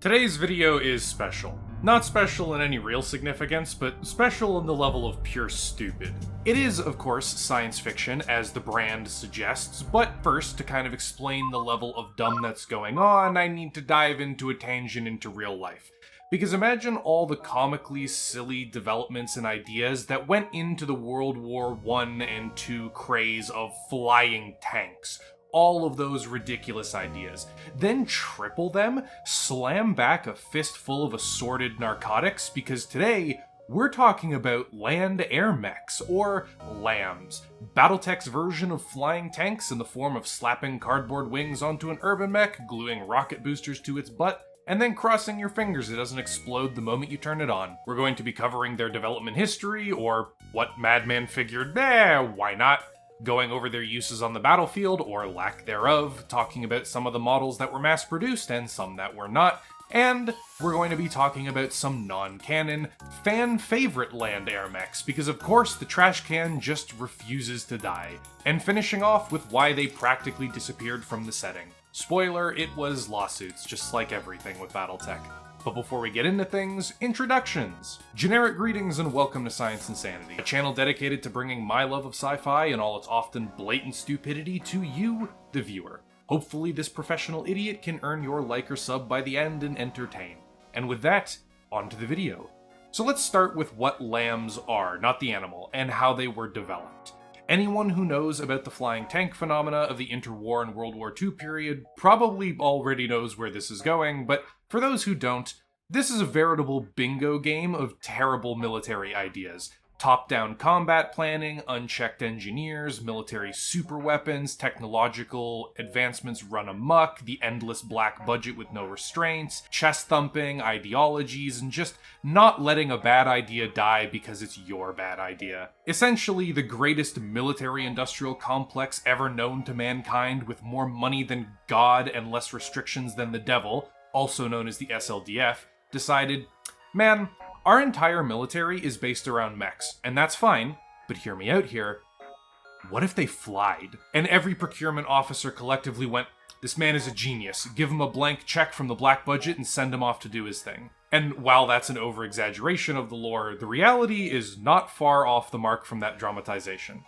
Today's video is special. Not special in any real significance, but special in the level of pure stupid. It is, of course, science fiction, as the brand suggests, but first, to kind of explain the level of dumb that's going on, I need to dive into a tangent into real life. Because imagine all the comically silly developments and ideas that went into the World War I and II craze of flying tanks. All of those ridiculous ideas. Then triple them, slam back a fistful of assorted narcotics, because today, we're talking about land-air mechs, or LAMs. BattleTech's version of flying tanks in the form of slapping cardboard wings onto an urban mech, gluing rocket boosters to its butt, and then crossing your fingers it doesn't explode the moment you turn it on. We're going to be covering their development history, or what Madman figured, why not? Going over their uses on the battlefield, or lack thereof, talking about some of the models that were mass-produced and some that were not, and we're going to be talking about some non-canon, fan-favorite land-air mechs, because of course the trash can just refuses to die, and finishing off with why they practically disappeared from the setting. Spoiler, it was lawsuits, just like everything with BattleTech. But before we get into things, introductions! Generic greetings and welcome to Science Insanity, a channel dedicated to bringing my love of sci-fi and all its often blatant stupidity to you, the viewer. Hopefully this professional idiot can earn your like or sub by the end and entertain. And with that, on to the video. So let's start with what LAMs are, not the animal, and how they were developed. Anyone who knows about the flying tank phenomena of the interwar and World War II period probably already knows where this is going, but for those who don't, this is a veritable bingo game of terrible military ideas. Top-down combat planning, unchecked engineers, military superweapons, technological advancements run amok, the endless black budget with no restraints, chest-thumping, ideologies, and just not letting a bad idea die because it's your bad idea. Essentially, the greatest military-industrial complex ever known to mankind with more money than God and less restrictions than the devil, also known as the SLDF, decided, man, our entire military is based around mechs, and that's fine, but hear me out here. What if they flied? And every procurement officer collectively went, this man is a genius, give him a blank check from the black budget and send him off to do his thing. And while that's an over-exaggeration of the lore, the reality is not far off the mark from that dramatization.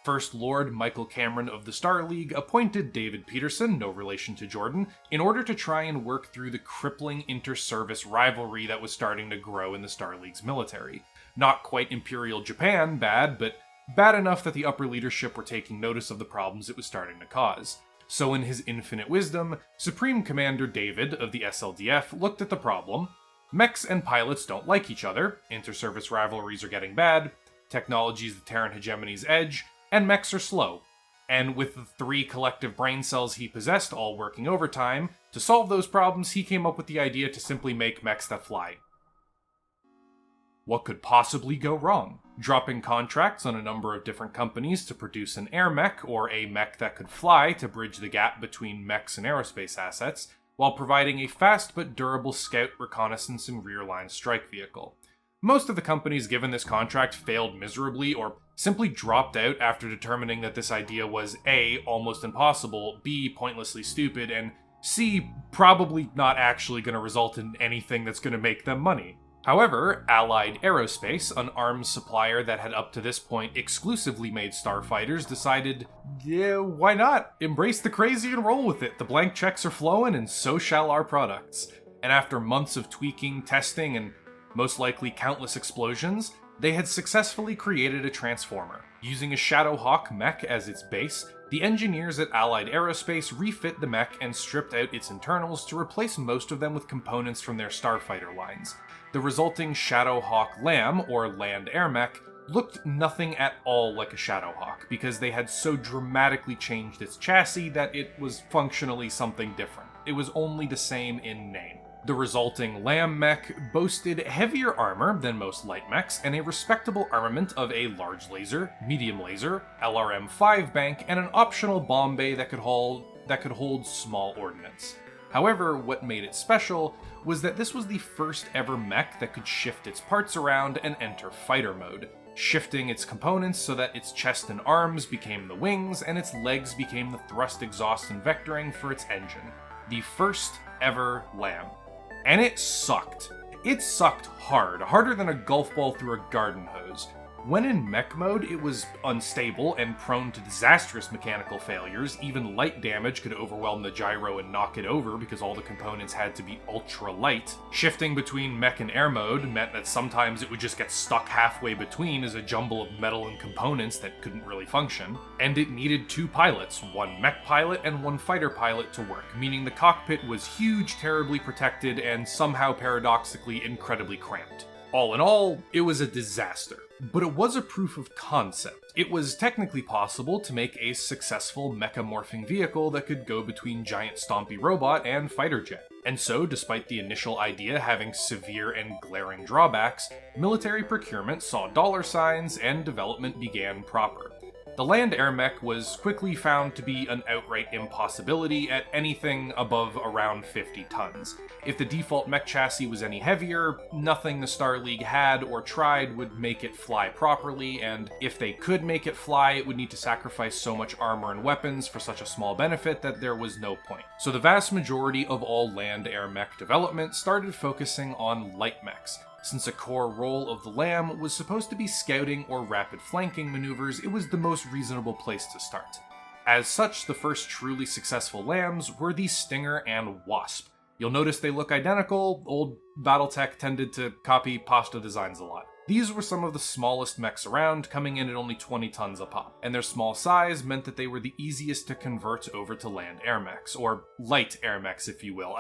First Lord Michael Cameron of the Star League appointed David Peterson, no relation to Jordan, in order to try and work through the crippling inter-service rivalry that was starting to grow in the Star League's military. Not quite Imperial Japan bad, but bad enough that the upper leadership were taking notice of the problems it was starting to cause. So in his infinite wisdom, Supreme Commander David of the SLDF looked at the problem. Mechs and pilots don't like each other, inter-service rivalries are getting bad, technology's the Terran hegemony's edge, and mechs are slow. And with the 3 collective brain cells he possessed all working overtime, to solve those problems he came up with the idea to simply make mechs that fly. What could possibly go wrong? Dropping contracts on a number of different companies to produce an air mech, or a mech that could fly to bridge the gap between mechs and aerospace assets, while providing a fast but durable scout, reconnaissance, and rear-line strike vehicle. Most of the companies given this contract failed miserably or simply dropped out after determining that this idea was A, almost impossible, B, pointlessly stupid, and C, probably not actually going to result in anything that's going to make them money. However, Allied Aerospace, an arms supplier that had up to this point exclusively made starfighters, decided, yeah, why not? Embrace the crazy and roll with it. The blank checks are flowing and so shall our products. And after months of tweaking, testing, and most likely countless explosions, they had successfully created a transformer. Using a Shadowhawk mech as its base, the engineers at Allied Aerospace refit the mech and stripped out its internals to replace most of them with components from their starfighter lines. The resulting Shadowhawk LAM, or Land Air Mech, looked nothing at all like a Shadowhawk because they had so dramatically changed its chassis that it was functionally something different. It was only the same in name. The resulting LAM mech boasted heavier armor than most light mechs and a respectable armament of a large laser, medium laser, LRM-5 bank, and an optional bomb bay that could hold small ordnance. However, what made it special was that this was the first ever mech that could shift its parts around and enter fighter mode, shifting its components so that its chest and arms became the wings and its legs became the thrust, exhaust, and vectoring for its engine. The first ever LAM. And it sucked. It sucked hard, harder than a golf ball through a garden hose. When in mech mode, it was unstable and prone to disastrous mechanical failures. Even light damage could overwhelm the gyro and knock it over because all the components had to be ultra light. Shifting between mech and air mode meant that sometimes it would just get stuck halfway between as a jumble of metal and components that couldn't really function. And it needed 2 pilots, one mech pilot and one fighter pilot to work, meaning the cockpit was huge, terribly protected, and somehow paradoxically incredibly cramped. All in all, it was a disaster. But it was a proof of concept. It was technically possible to make a successful mecha-morphing vehicle that could go between giant stompy robot and fighter jet. And so, despite the initial idea having severe and glaring drawbacks, military procurement saw dollar signs and development began proper. The land air mech was quickly found to be an outright impossibility at anything above around 50 tons. If the default mech chassis was any heavier, nothing the Star League had or tried would make it fly properly, and if they could make it fly, it would need to sacrifice so much armor and weapons for such a small benefit that there was no point. So the vast majority of all land air mech development started focusing on light mechs. Since a core role of the LAM was supposed to be scouting or rapid flanking maneuvers, it was the most reasonable place to start. As such, the first truly successful LAMs were the Stinger and Wasp. You'll notice they look identical. Old BattleTech tended to copy pasta designs a lot. These were some of the smallest mechs around, coming in at only 20 tons a pop, and their small size meant that they were the easiest to convert over to land air mechs, or light air mechs if you will.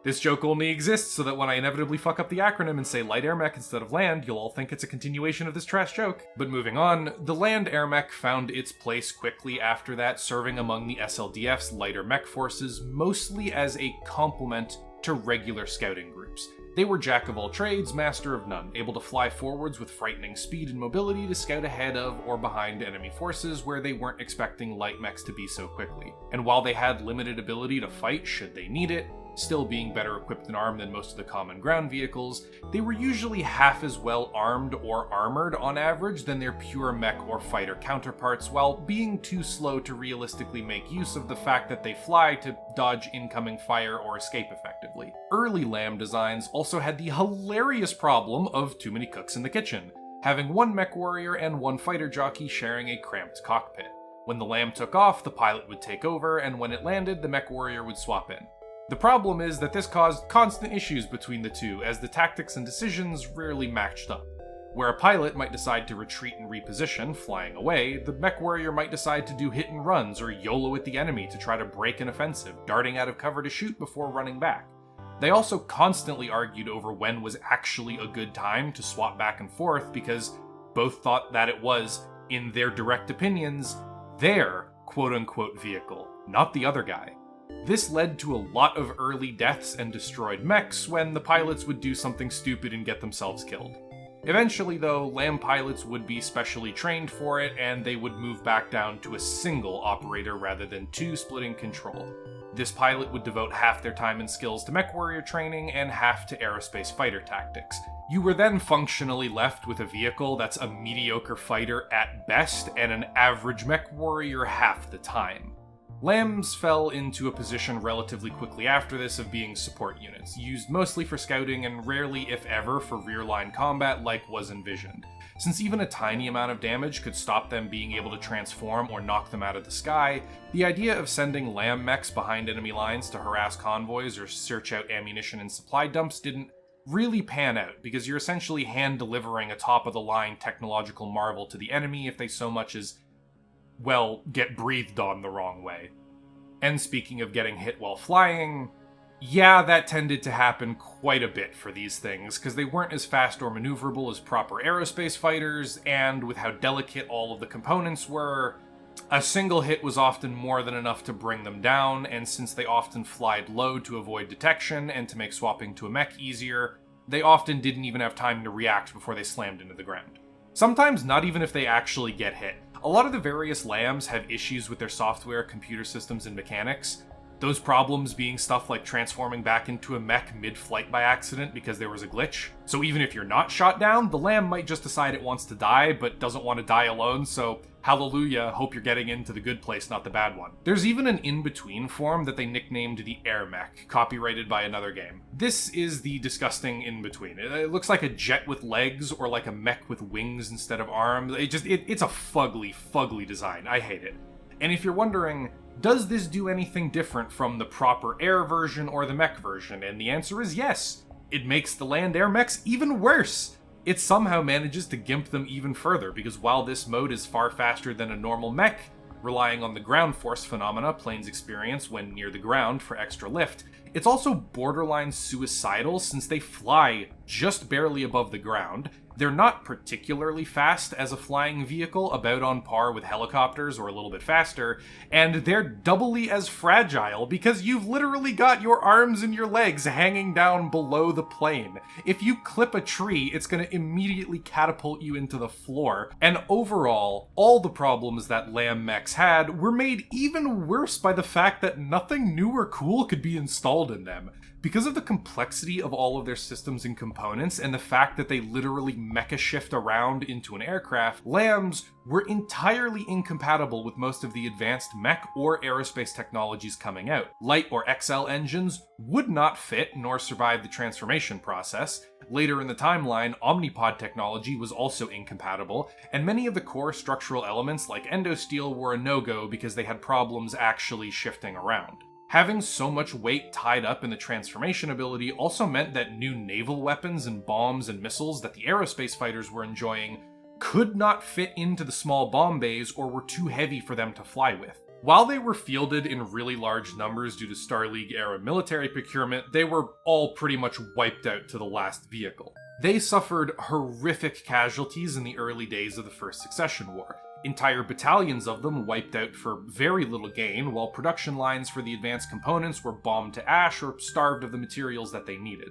This joke only exists so that when I inevitably fuck up the acronym and say light air mech instead of land, you'll all think it's a continuation of this trash joke. But moving on, the land air mech found its place quickly after that, serving among the SLDF's lighter mech forces, mostly as a complement to regular scouting groups. They were jack of all trades, master of none, able to fly forwards with frightening speed and mobility to scout ahead of or behind enemy forces where they weren't expecting light mechs to be so quickly. And while they had limited ability to fight should they need it, still being better equipped and armed than most of the common ground vehicles, they were usually half as well armed or armored on average than their pure mech or fighter counterparts, while being too slow to realistically make use of the fact that they fly to dodge incoming fire or escape effectively. Early LAM designs also had the hilarious problem of too many cooks in the kitchen, having one mech warrior and one fighter jockey sharing a cramped cockpit. When the LAM took off, the pilot would take over, and when it landed, the mech warrior would swap in. The problem is that this caused constant issues between the two, as the tactics and decisions rarely matched up. Where a pilot might decide to retreat and reposition, flying away, the mech warrior might decide to do hit and runs or YOLO at the enemy to try to break an offensive, darting out of cover to shoot before running back. They also constantly argued over when was actually a good time to swap back and forth because both thought that it was, in their direct opinions, their quote-unquote vehicle, not the other guy. This led to a lot of early deaths and destroyed mechs when the pilots would do something stupid and get themselves killed. Eventually, though, LAM pilots would be specially trained for it, and they would move back down to a single operator rather than two splitting control. This pilot would devote half their time and skills to mech warrior training and half to aerospace fighter tactics. You were then functionally left with a vehicle that's a mediocre fighter at best and an average mech warrior half the time. LAMs fell into a position relatively quickly after this of being support units, used mostly for scouting and rarely, if ever, for rear-line combat like was envisioned. Since even a tiny amount of damage could stop them being able to transform or knock them out of the sky, the idea of sending LAM mechs behind enemy lines to harass convoys or search out ammunition and supply dumps didn't really pan out, because you're essentially hand-delivering a top-of-the-line technological marvel to the enemy if they so much as get breathed on the wrong way. And speaking of getting hit while flying, yeah, that tended to happen quite a bit for these things, because they weren't as fast or maneuverable as proper aerospace fighters, and with how delicate all of the components were, a single hit was often more than enough to bring them down, and since they often flied low to avoid detection and to make swapping to a mech easier, they often didn't even have time to react before they slammed into the ground. Sometimes not even if they actually get hit. A lot of the various LAMs have issues with their software, computer systems, and mechanics. Those problems being stuff like transforming back into a mech mid-flight by accident because there was a glitch. So even if you're not shot down, the lamb might just decide it wants to die, but doesn't want to die alone, so hallelujah, hope you're getting into the good place, not the bad one. There's even an in-between form that they nicknamed the air mech, copyrighted by another game. This is the disgusting in-between. It looks like a jet with legs, or like a mech with wings instead of arms. It's a fugly design. I hate it. And if you're wondering, does this do anything different from the proper air version or the mech version? And the answer is yes. It makes the land air mechs even worse. It somehow manages to gimp them even further, because while this mode is far faster than a normal mech, relying on the ground force phenomena planes experience when near the ground for extra lift, it's also borderline suicidal since they fly just barely above the ground. They're not particularly fast as a flying vehicle, about on par with helicopters or a little bit faster, and they're doubly as fragile because you've literally got your arms and your legs hanging down below the plane. If you clip a tree, it's going to immediately catapult you into the floor. And overall, all the problems that lamb mechs had were made even worse by the fact that nothing new or cool could be installed in them. Because of the complexity of all of their systems and components, and the fact that they literally mecha shift around into an aircraft, lambs were entirely incompatible with most of the advanced mech or aerospace technologies coming out. Light or XL engines would not fit nor survive the transformation process. Later in the timeline, omnipod technology was also incompatible, and many of the core structural elements like endosteel were a no-go because they had problems actually shifting around. Having so much weight tied up in the transformation ability also meant that new naval weapons and bombs and missiles that the aerospace fighters were enjoying could not fit into the small bomb bays or were too heavy for them to fly with. While they were fielded in really large numbers due to Star League-era military procurement, they were all pretty much wiped out to the last vehicle. They suffered horrific casualties in the early days of the First Succession War. Entire battalions of them wiped out for very little gain, while production lines for the advanced components were bombed to ash or starved of the materials that they needed.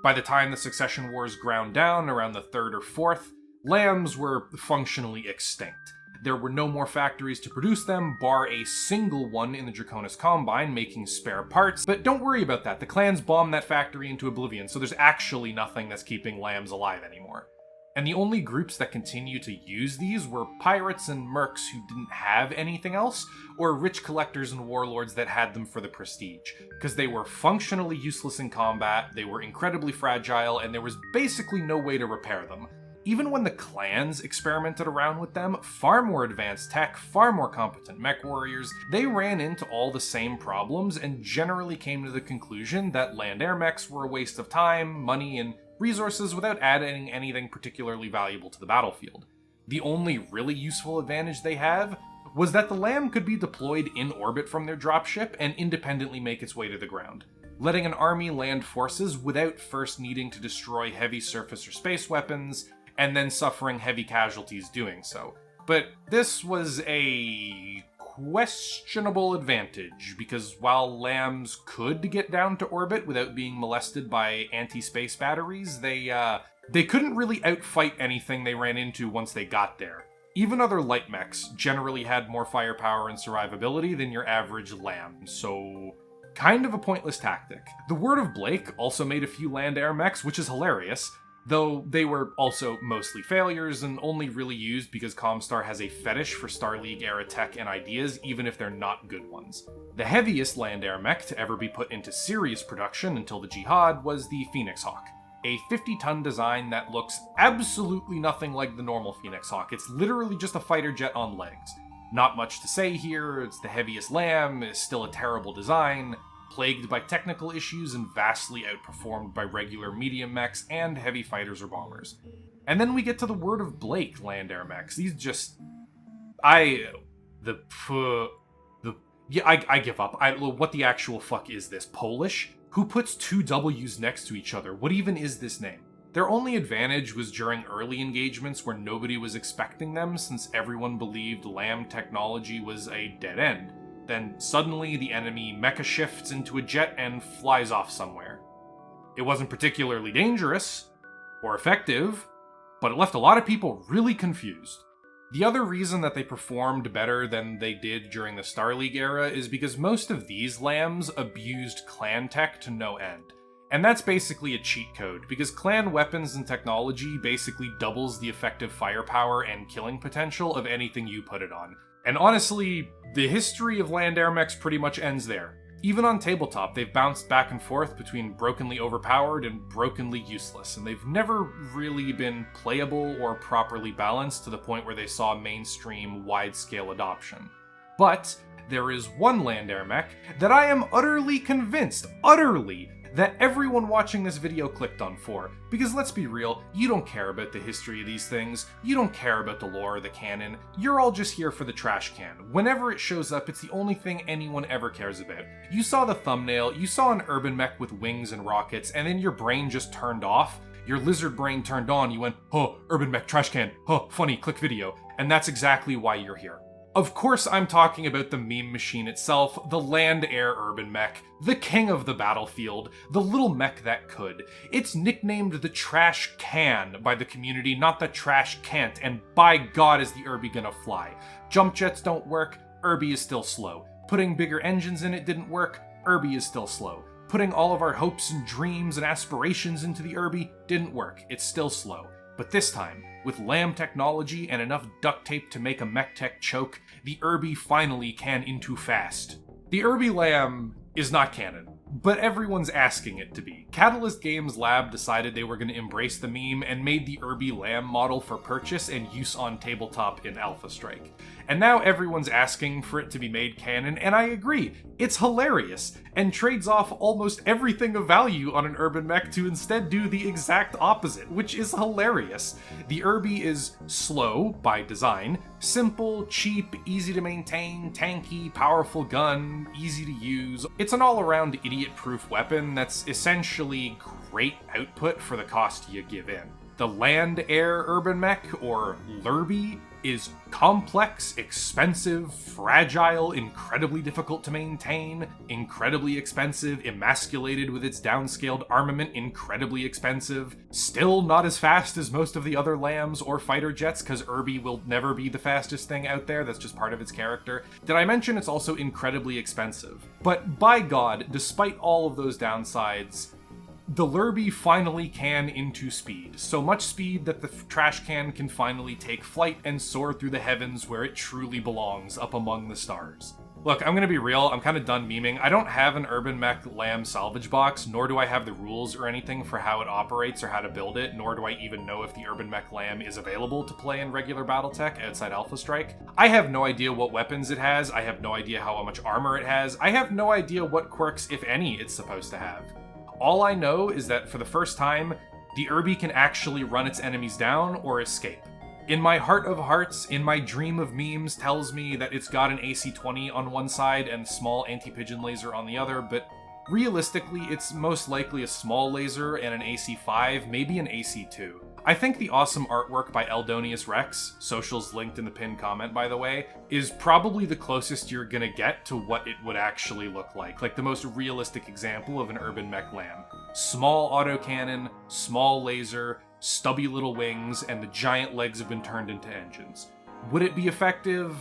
By the time the Succession Wars ground down, around the 3rd or 4th, lambs were functionally extinct. There were no more factories to produce them, bar a single one in the Draconis Combine making spare parts, but don't worry about that, the clans bombed that factory into oblivion, so there's actually nothing that's keeping lambs alive anymore. And the only groups that continue to use these were pirates and mercs who didn't have anything else, or rich collectors and warlords that had them for the prestige, because they were functionally useless in combat, they were incredibly fragile, and there was basically no way to repair them. Even when the clans experimented around with them, far more advanced tech, far more competent mech warriors, they ran into all the same problems and generally came to the conclusion that land air mechs were a waste of time, money, and resources without adding anything particularly valuable to the battlefield. The only really useful advantage they have was that the lamb could be deployed in orbit from their dropship and independently make its way to the ground, letting an army land forces without first needing to destroy heavy surface or space weapons, and then suffering heavy casualties doing so. But this was a questionable advantage, because while lambs could get down to orbit without being molested by anti-space batteries, they couldn't really outfight anything they ran into once they got there. Even other light mechs generally had more firepower and survivability than your average lamb, so kind of a pointless tactic. The Word of Blake also made a few land air mechs, which is hilarious, though they were also mostly failures and only really used because Comstar has a fetish for Star League-era tech and ideas, even if they're not good ones. The heaviest land air mech to ever be put into serious production until the Jihad was the Phoenix Hawk, a 50-ton design that looks absolutely nothing like the normal Phoenix Hawk. It's literally just a fighter jet on legs. Not much to say here, it's the heaviest lamb, it's still a terrible design, plagued by technical issues and vastly outperformed by regular medium mechs and heavy fighters or bombers. And then we get to the Word of Blake land air mechs. These just... I give up. What the actual fuck is this? Polish? Who puts two W's next to each other? What even is this name? Their only advantage was during early engagements where nobody was expecting them, since everyone believed LAM technology was a dead end. Then suddenly the enemy mecha shifts into a jet and flies off somewhere. It wasn't particularly dangerous or effective, but it left a lot of people really confused. The other reason that they performed better than they did during the Star League era is because most of these lambs abused clan tech to no end. And that's basically a cheat code, because clan weapons and technology basically doubles the effective firepower and killing potential of anything you put it on. And honestly, the history of land air mechs pretty much ends there. Even on tabletop, they've bounced back and forth between brokenly overpowered and brokenly useless, and they've never really been playable or properly balanced to the point where they saw mainstream, wide-scale adoption. But there is one land air mech that I am utterly convinced, that everyone watching this video clicked on for. Because let's be real, you don't care about the history of these things, you don't care about the lore or the canon, you're all just here for the trash can. Whenever it shows up, it's the only thing anyone ever cares about. You saw the thumbnail, you saw an urban mech with wings and rockets, and then your brain just turned off. Your lizard brain turned on, you went, oh, urban mech trash can, oh, funny, click video. And that's exactly why you're here. Of course, I'm talking about the meme machine itself, the land air urban mech, the king of the battlefield, the little mech that could. It's nicknamed the trash can by the community, not the trash can't, and by God is the Irby gonna fly. Jump jets don't work, Irby is still slow. Putting bigger engines in it didn't work, Irby is still slow. Putting all of our hopes and dreams and aspirations into the Irby didn't work, it's still slow. But this time, with lamb technology and enough duct tape to make a mech tech choke, the Irby finally can into fast. The Irby lamb is not canon, but everyone's asking it to be. Catalyst Games Lab decided they were going to embrace the meme and made the Irby lamb model for purchase and use on tabletop in Alpha Strike. And now everyone's asking for it to be made canon, and I agree, it's hilarious, and trades off almost everything of value on an urban mech to instead do the exact opposite, which is hilarious. The Irby is slow by design, simple, cheap, easy to maintain, tanky, powerful gun, easy to use. It's an all-around idiot-proof weapon that's essentially great output for the cost you give in. The land air urban mech, or Lurby, is complex, expensive, fragile, incredibly difficult to maintain, incredibly expensive, emasculated with its downscaled armament, incredibly expensive, still not as fast as most of the other lambs or fighter jets, because Irby will never be the fastest thing out there, that's just part of its character. Did I mention it's also incredibly expensive? But by God, despite all of those downsides, the Lurby finally can into speed. So much speed that the trash can finally take flight and soar through the heavens where it truly belongs, up among the stars. Look, I'm gonna be real, I'm kinda done memeing. I don't have an Urban Mech Lamb salvage box, nor do I have the rules or anything for how it operates or how to build it, nor do I even know if the Urban Mech Lamb is available to play in regular BattleTech outside Alpha Strike. I have no idea what weapons it has, I have no idea how much armor it has, I have no idea what quirks, if any, it's supposed to have. All I know is that for the first time, the Irby can actually run its enemies down or escape. In my heart of hearts, in my dream of memes, tells me that it's got an AC-20 on one side and small anti-pigeon laser on the other, but realistically, it's most likely a small laser and an AC-5, maybe an AC-2. I think the awesome artwork by Eldonius Rex, socials linked in the pinned comment by the way, is probably the closest you're gonna get to what it would actually look like the most realistic example of an urban mech lamb. Small autocannon, small laser, stubby little wings, and the giant legs have been turned into engines. Would it be effective?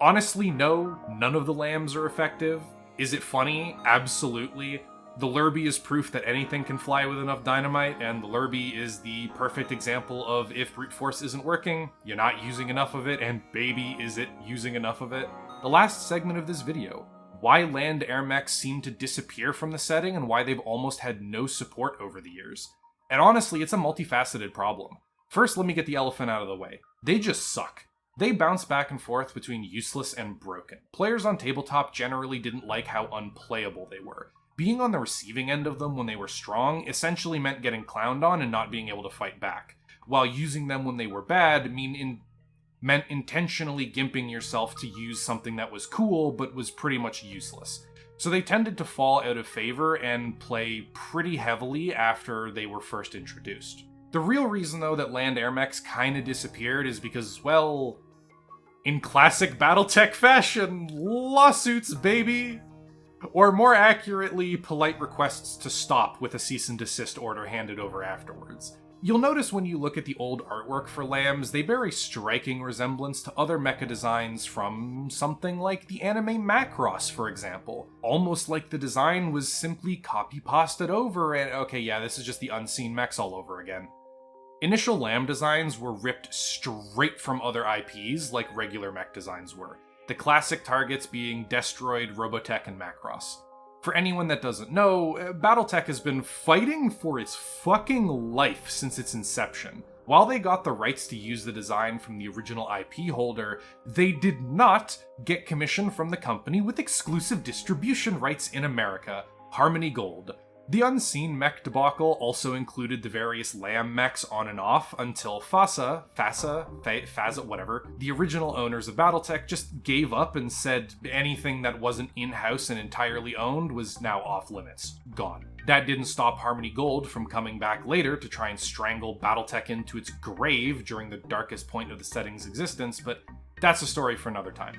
Honestly, no, none of the lambs are effective. Is it funny? Absolutely. The Lurby is proof that anything can fly with enough dynamite, and the Lurby is the perfect example of if brute force isn't working, you're not using enough of it, and baby is it using enough of it. The last segment of this video, why land air mechs seem to disappear from the setting and why they've almost had no support over the years. And honestly, it's a multifaceted problem. First, let me get the elephant out of the way. They just suck. They bounce back and forth between useless and broken. Players on tabletop generally didn't like how unplayable they were. Being on the receiving end of them when they were strong essentially meant getting clowned on and not being able to fight back, while using them when they were bad meant intentionally gimping yourself to use something that was cool but was pretty much useless. So they tended to fall out of favor and play pretty heavily after they were first introduced. The real reason though that land air mechs kinda disappeared is because, well, in classic BattleTech fashion, lawsuits, baby! Or more accurately, polite requests to stop with a cease and desist order handed over afterwards. You'll notice when you look at the old artwork for lambs, they bear a striking resemblance to other mecha designs from something like the anime Macross, for example. Almost like the design was simply copy-pasted over and okay, yeah, this is just the unseen mechs all over again. Initial lamb designs were ripped straight from other IPs like regular mech designs were, the classic targets being Destroid, Robotech, and Macross. For anyone that doesn't know, BattleTech has been fighting for its fucking life since its inception. While they got the rights to use the design from the original IP holder, they did not get commission from the company with exclusive distribution rights in America, Harmony Gold. The Unseen Mech debacle also included the various lamb mechs on and off until FASA, whatever, the original owners of BattleTech just gave up and said anything that wasn't in-house and entirely owned was now off limits, gone. That didn't stop Harmony Gold from coming back later to try and strangle BattleTech into its grave during the darkest point of the setting's existence, but that's a story for another time.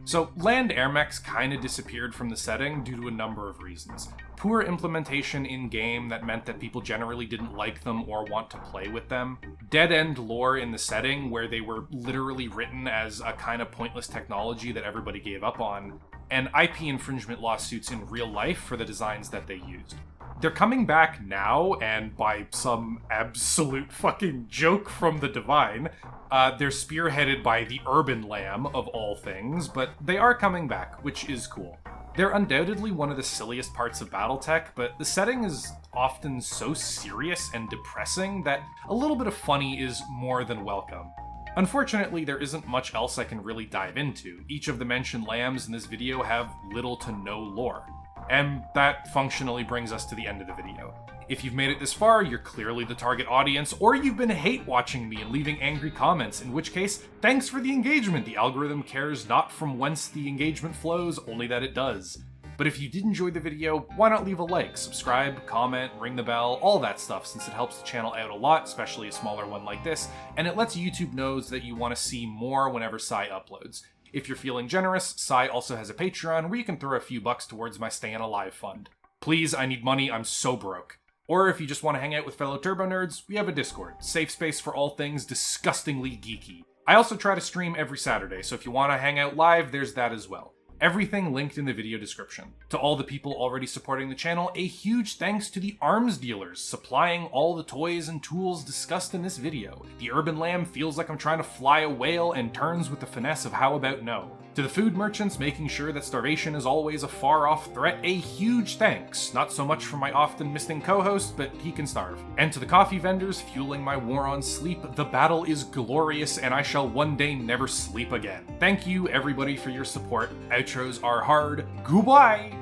So, land air mechs kinda disappeared from the setting due to a number of reasons. Poor implementation in-game that meant that people generally didn't like them or want to play with them. Dead-end lore in the setting where they were literally written as a kind of pointless technology that everybody gave up on. And IP infringement lawsuits in real life for the designs that they used. They're coming back now, and by some absolute fucking joke from the Divine, they're spearheaded by the Urban Lamb, of all things, but they are coming back, which is cool. They're undoubtedly one of the silliest parts of BattleTech, but the setting is often so serious and depressing that a little bit of funny is more than welcome. Unfortunately, there isn't much else I can really dive into. Each of the mentioned lambs in this video have little to no lore. And that functionally brings us to the end of the video. If you've made it this far, you're clearly the target audience, or you've been hate watching me and leaving angry comments, in which case, thanks for the engagement. The algorithm cares not from whence the engagement flows, only that it does. But if you did enjoy the video, why not leave a like, subscribe, comment, ring the bell, all that stuff, since it helps the channel out a lot, especially a smaller one like this, and it lets YouTube know that you want to see more whenever Sai uploads. If you're feeling generous, Sai also has a Patreon where you can throw a few bucks towards my Stayin' Alive fund. Please, I need money, I'm so broke. Or if you just want to hang out with fellow Turbo Nerds, we have a Discord, safe space for all things disgustingly geeky. I also try to stream every Saturday, so if you want to hang out live, there's that as well. Everything linked in the video description. To all the people already supporting the channel, a huge thanks to the arms dealers supplying all the toys and tools discussed in this video. The Urban Lamb feels like I'm trying to fly a whale and turns with the finesse of how about no. To the food merchants making sure that starvation is always a far-off threat, a huge thanks. Not so much for my often missing co-host, but he can starve. And to the coffee vendors fueling my war on sleep, the battle is glorious and I shall one day never sleep again. Thank you everybody for your support. Outros are hard. Goodbye!